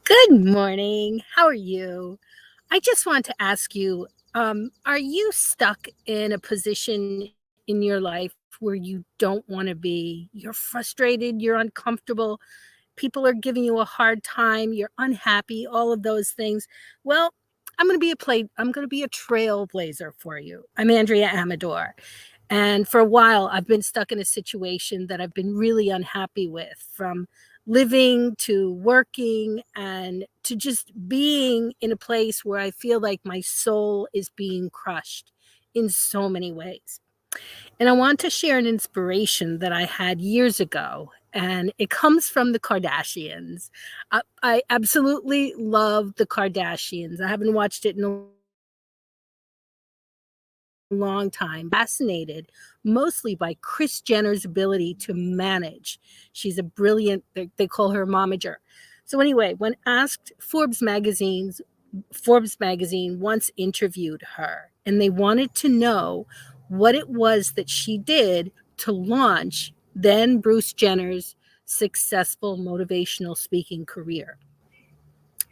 Good morning. How are you? I just want to ask you, are you stuck in a position in your life where you don't want to be? You're frustrated, you're uncomfortable, people are giving you a hard time, you're unhappy, all of those things. Well, I'm going to be a trailblazer for you. I'm Andrea Amador. And for a while, I've been stuck in a situation that I've been really unhappy with, from living to working and to just being in a place where I feel like my soul is being crushed in so many ways. And I want to share an inspiration that I had years ago, and it comes from the Kardashians. I absolutely love the Kardashians. I haven't watched it in a long time, fascinated mostly by Kris Jenner's ability to manage. She's a brilliant, they call her momager. So anyway, when asked, Forbes magazine once interviewed her, and they wanted to know what it was that she did to launch then Bruce Jenner's successful motivational speaking career.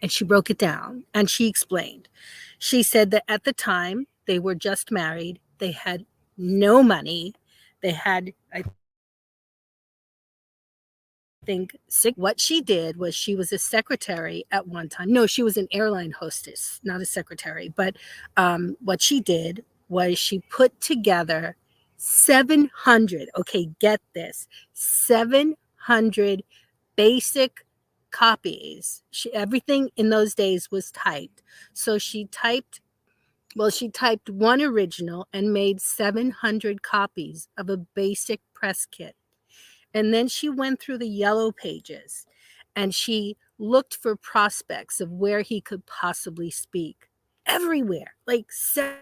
And she broke it down and she explained. She said that at the time they were just married, they had no money, they had, I think, sick. What she did was she was a secretary at one time. No, she was an airline hostess, not a secretary. But what she did was she put together 700, okay, get this, 700 basic copies. Everything in those days was typed. So she typed one original and made 700 copies of a basic press kit. And then she went through the yellow pages and she looked for prospects of where he could possibly speak. Everywhere, like 700.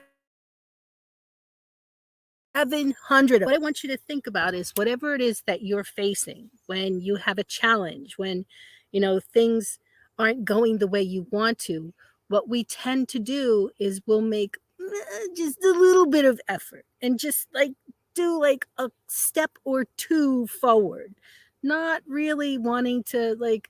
What I want you to think about is whatever it is that you're facing when you have a challenge, when things aren't going the way you want to, what we tend to do is we'll make just a little bit of effort and just like do like a step or two forward, not really wanting to like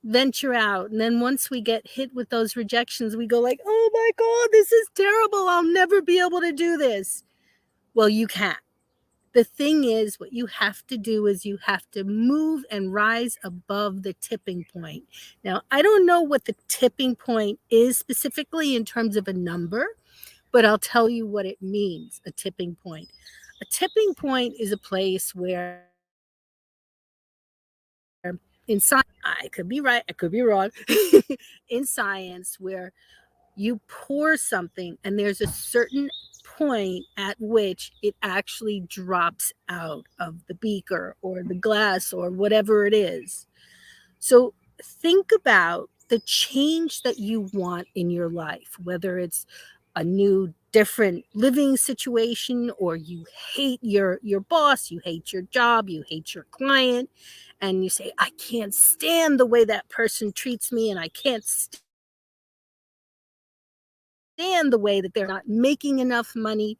venture out. And then once we get hit with those rejections, we go like, "Oh my god, this is terrible. I'll never be able to do this." Well, you can. The thing is, what you have to do is you have to move and rise above the tipping point. Now, I don't know what the tipping point is specifically in terms of a number, but I'll tell you what it means, a tipping point. A tipping point is a place where in science, I could be right, I could be wrong, in science, where you pour something and there's a certain point at which it actually drops out of the beaker or the glass or whatever it is. So think about the change that you want in your life, whether it's a new different living situation, or you hate your boss, you hate your job, you hate your client, and you say, I can't stand the way that person treats me, and I can't stand the way that they're not making enough money.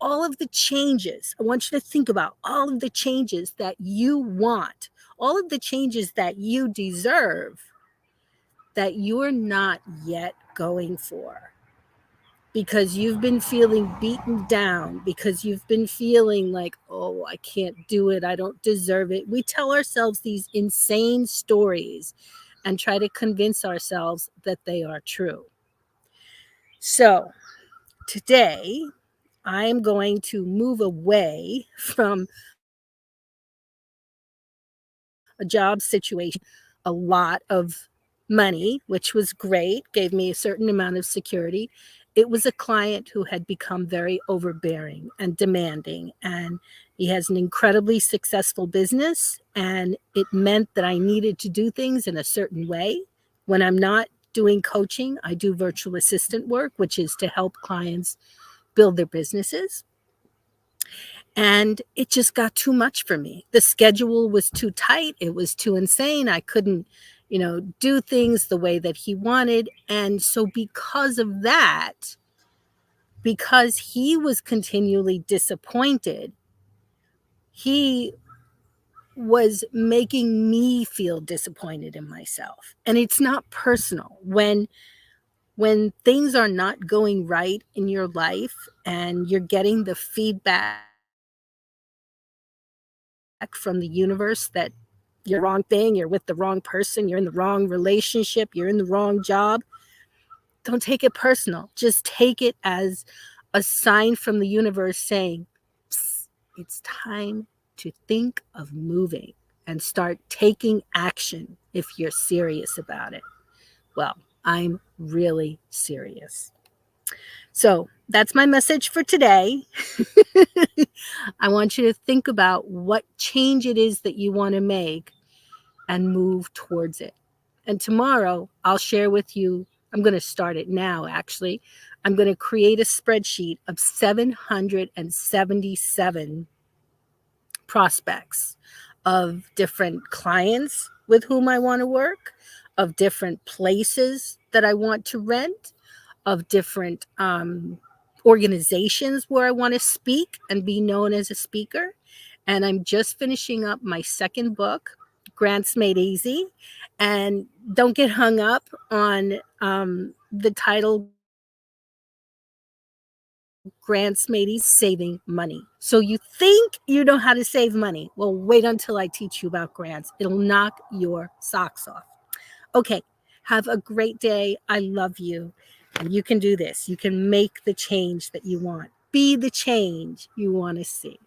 All of the changes, I want you to think about all of the changes that you want, all of the changes that you deserve, that you're not yet going for, because you've been feeling beaten down, because you've been feeling like, oh, I can't do it, I don't deserve it. We tell ourselves these insane stories and try to convince ourselves that they are true. So today, I'm going to move away from a job situation, a lot of money, which was great, gave me a certain amount of security. It was a client who had become very overbearing and demanding, and he has an incredibly successful business. And it meant that I needed to do things in a certain way. When I'm not doing coaching, I do virtual assistant work, which is to help clients build their businesses. And it just got too much for me. The schedule was too tight. It was too insane. I couldn't, do things the way that he wanted. And so because of that, because he was continually disappointed, he was making me feel disappointed in myself. And it's not personal. When things are not going right in your life and you're getting the feedback from the universe that you're the wrong thing, you're with the wrong person, you're in the wrong relationship, you're in the wrong job, don't take it personal. Just take it as a sign from the universe saying, it's time to think of moving and start taking action if you're serious about it. Well, I'm really serious. So that's my message for today. I want you to think about what change it is that you want to make and move towards it. And tomorrow I'll share with you, I'm going to start it now actually. I'm going to create a spreadsheet of 777 prospects of different clients with whom I want to work, of different places that I want to rent, of different organizations where I want to speak and be known as a speaker. And I'm just finishing up my second book, Grants Made Easy. And don't get hung up on the title, Grants Made Easy, saving money. So you think you know how to save money. Well, wait until I teach you about grants. It'll knock your socks off. Okay, have a great day. I love you. And you can do this. You can make the change that you want. Be the change you want to see.